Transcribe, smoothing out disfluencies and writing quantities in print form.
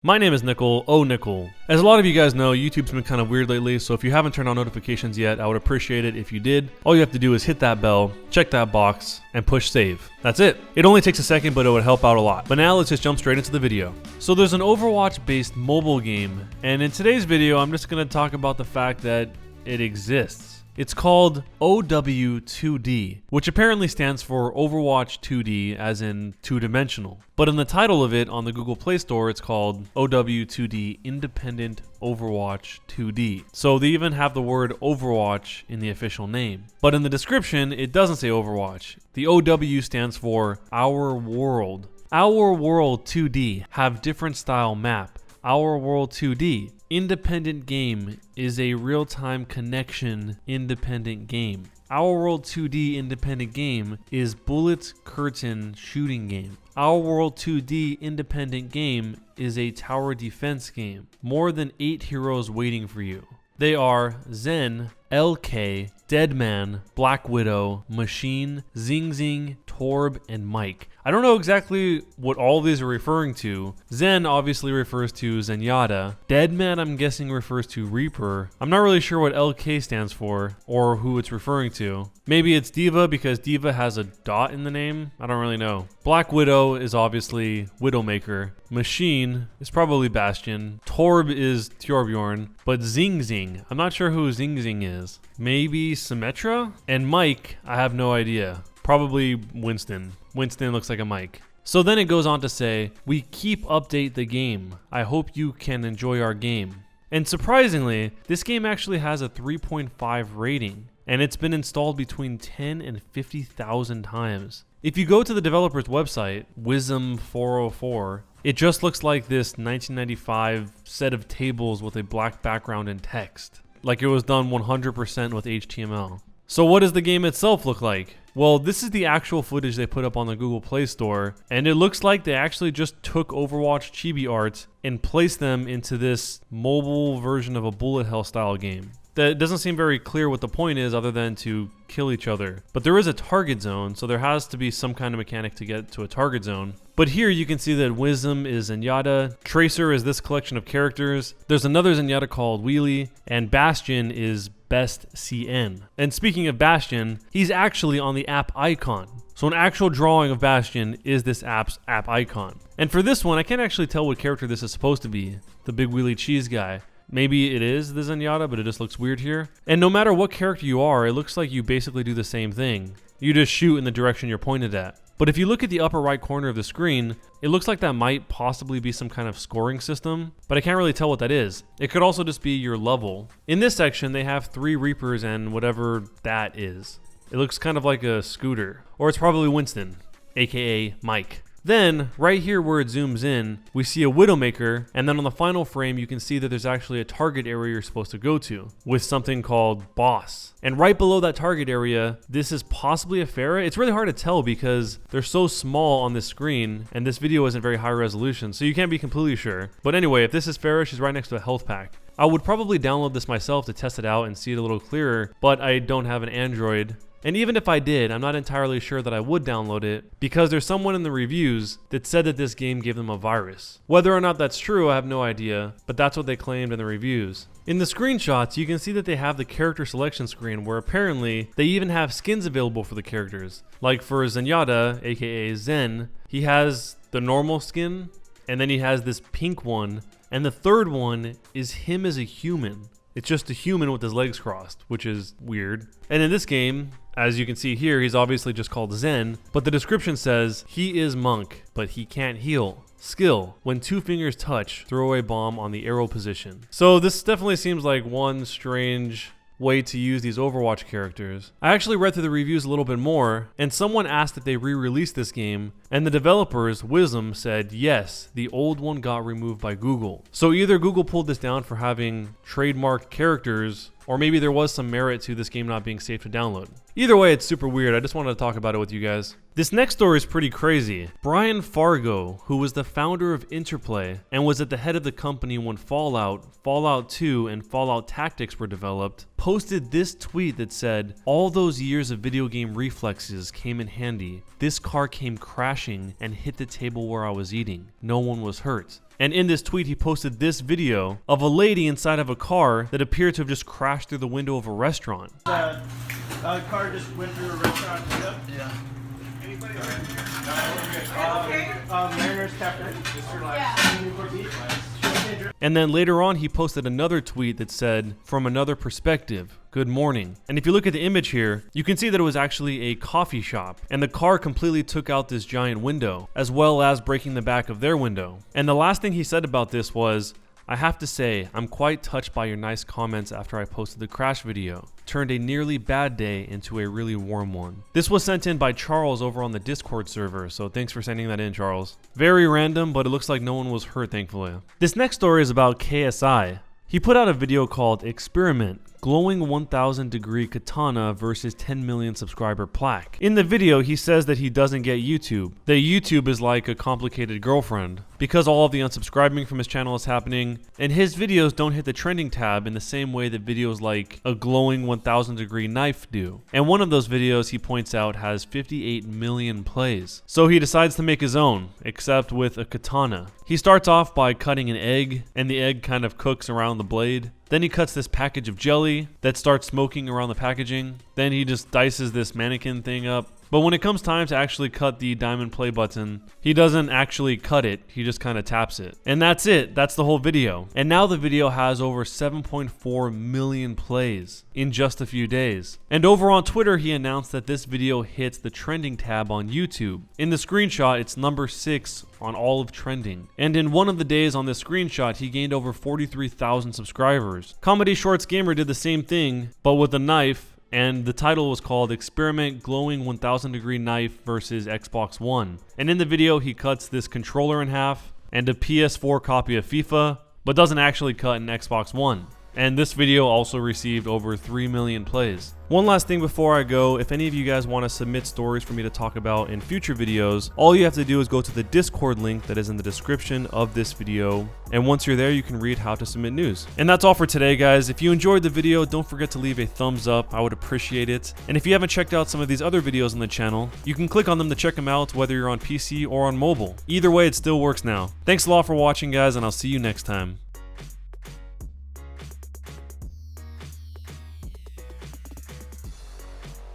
My name is Nickel, Nickel. As a lot of you guys know, YouTube's been kind of weird lately, so if you haven't turned on notifications yet, I would appreciate it if you did. All you have to do is hit that bell, check that box, and push save. That's it. It only takes a second, but it would help out a lot. But now let's just jump straight into the video. So there's an Overwatch-based mobile game, and in today's video, I'm just going to talk about the fact that it exists. It's called OW2D, which apparently stands for Overwatch 2D, as in two-dimensional. But in the title of it on the Google Play Store, it's called OW2D Independent Overwatch 2D. So they even have the word Overwatch in the official name. But in the description, it doesn't say Overwatch. The OW stands for Our World. Our World 2D have different style map. Our World 2D independent game is a real-time connection independent game. Our World 2D independent game is bullet curtain shooting game. Our World 2D independent game is a tower defense game. More than 8 heroes waiting for you. They are Zen, LK, Deadman, Black Widow, Machine, Zing Zing, Torb, and Mike. I don't know exactly what all these are referring to. Zen obviously refers to Zenyatta. Deadman I'm guessing refers to Reaper. I'm not really sure what LK stands for or who it's referring to. Maybe it's Diva because Diva has a dot in the name. I don't really know. Black Widow is obviously Widowmaker. Machine is probably Bastion. Torb is Torbjorn. But Zing Zing, I'm not sure who Zing Zing is. Maybe Symmetra? And Mike, I have no idea. Probably Winston. Winston looks like a Mike. So then it goes on to say, we keep update the game. I hope you can enjoy our game. And surprisingly, this game actually has a 3.5 rating, and it's been installed between 10 and 50,000 times. If you go to the developer's website, Wism404, it just looks like this 1995 set of tables with a black background and text. Like it was done 100% with HTML. So what does the game itself look like? Well, this is the actual footage they put up on the Google Play Store, and it looks like they actually just took Overwatch chibi art and placed them into this mobile version of a bullet hell style game. That doesn't seem very clear what the point is other than to kill each other. But there is a target zone, so there has to be some kind of mechanic to get to a target zone. But here you can see that Wisdom is Zenyatta, Tracer is this collection of characters, there's another Zenyatta called Wheelie, and Bastion is Best CN. And speaking of Bastion, he's actually on the app icon. So an actual drawing of Bastion is this app's app icon. And for this one, I can't actually tell what character this is supposed to be, the big wheelie cheese guy. Maybe it is the Zenyatta, but it just looks weird here. And no matter what character you are, it looks like you basically do the same thing. You just shoot in the direction you're pointed at. But if you look at the upper right corner of the screen, it looks like that might possibly be some kind of scoring system, but I can't really tell what that is. It could also just be your level. In this section, they have 3 Reapers and whatever that is. It looks kind of like a scooter, or it's probably Winston, aka Mike. Then, right here where it zooms in, we see a Widowmaker, and then on the final frame you can see that there's actually a target area you're supposed to go to, with something called Boss. And right below that target area, this is possibly a Pharah. It's really hard to tell because they're so small on this screen, and this video isn't very high resolution, so you can't be completely sure. But anyway, if this is Pharah, she's right next to a health pack. I would probably download this myself to test it out and see it a little clearer, but I don't have an Android. And even if I did, I'm not entirely sure that I would download it because there's someone in the reviews that said that this game gave them a virus. Whether or not that's true, I have no idea, but that's what they claimed in the reviews. In the screenshots, you can see that they have the character selection screen where apparently they even have skins available for the characters. Like for Zenyatta, aka Zen, he has the normal skin, and then he has this pink one, and the third one is him as a human. It's just a human with his legs crossed, which is weird. And in this game, as you can see here, he's obviously just called Zen, but the description says, he is monk, but he can't heal. Skill, when 2 fingers touch, throw away bomb on the arrow position. So this definitely seems like one strange way to use these Overwatch characters. I actually read through the reviews a little bit more, and someone asked if they re-released this game, and the developers, Wism, said yes, the old one got removed by Google. So either Google pulled this down for having trademarked characters, or maybe there was some merit to this game not being safe to download. Either way, it's super weird. I just wanted to talk about it with you guys. This next story is pretty crazy. Brian Fargo, who was the founder of Interplay and was at the head of the company when Fallout, Fallout 2, and Fallout Tactics were developed, posted this tweet that said, "All those years of video game reflexes came in handy. This car came crashing and hit the table where I was eating. No one was hurt." And in this tweet, he posted this video of a lady inside of a car that appeared to have just crashed through the window of a restaurant. A car just went through a restaurant. Yep. Yeah. Anybody? Mariners Cafe. And then later on, he posted another tweet that said, "From another perspective, good morning." And if you look at the image here, you can see that it was actually a coffee shop. And the car completely took out this giant window, as well as breaking the back of their window. And the last thing he said about this was, "I have to say, I'm quite touched by your nice comments after I posted the crash video. Turned a nearly bad day into a really warm one." This was sent in by Charles over on the Discord server, so thanks for sending that in, Charles. Very random, but it looks like no one was hurt, thankfully. This next story is about KSI. He put out a video called Experiment, Glowing 1000 Degree Katana versus 10 million subscriber plaque. In the video, he says that he doesn't get YouTube, that YouTube is like a complicated girlfriend, because all of the unsubscribing from his channel is happening, and his videos don't hit the trending tab in the same way that videos like a glowing 1000 degree knife do. And one of those videos, he points out, has 58 million plays. So he decides to make his own, except with a katana. He starts off by cutting an egg, and the egg kind of cooks around the blade. Then he cuts this package of jelly that starts smoking around the packaging. Then he just dices this mannequin thing up. But when it comes time to actually cut the diamond play button, he doesn't actually cut it, he just kind of taps it. And that's it, that's the whole video. And now the video has over 7.4 million plays in just a few days. And over on Twitter, he announced that this video hits the trending tab on YouTube. In the screenshot, it's number 6 on all of trending. And in one of the days on this screenshot, he gained over 43,000 subscribers. Comedy Shorts Gamer did the same thing, but with a knife, and the title was called Experiment Glowing 1000 Degree Knife versus Xbox One. And in the video, he cuts this controller in half and a PS4 copy of FIFA, but doesn't actually cut an Xbox One. And this video also received over 3 million plays. One last thing before I go, if any of you guys want to submit stories for me to talk about in future videos, all you have to do is go to the Discord link that is in the description of this video. And once you're there, you can read how to submit news. And that's all for today, guys. If you enjoyed the video, don't forget to leave a thumbs up. I would appreciate it. And if you haven't checked out some of these other videos on the channel, you can click on them to check them out, whether you're on PC or on mobile. Either way, it still works now. Thanks a lot for watching, guys, and I'll see you next time.